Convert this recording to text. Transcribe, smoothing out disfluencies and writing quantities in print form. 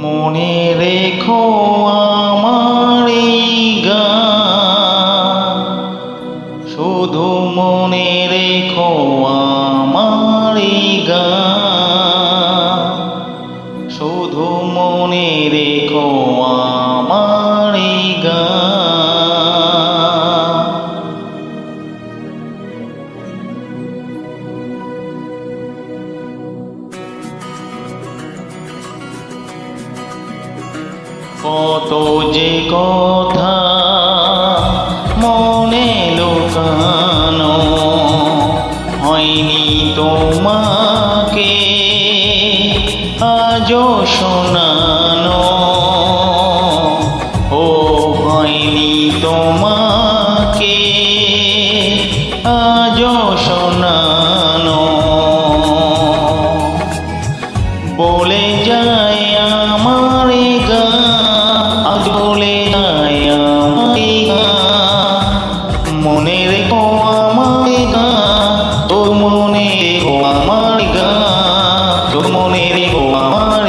মনে রেখো আমার এই গান, শুধু মনে রেখো আমার এই গান, শুধু মনে রেখো আমার এই গান। কত যে কথা মনে লুকানো, হয়নি তোমাকে আজও শোনানো, ও হয়নি তোমাকে আজও শোনানো। বলে যায় আমার গান, আজ বলে যায় আমার গান, মনে রেখো আমার গান, তোর মনে রেখো আমার গান, তোর মনে রেখো আমার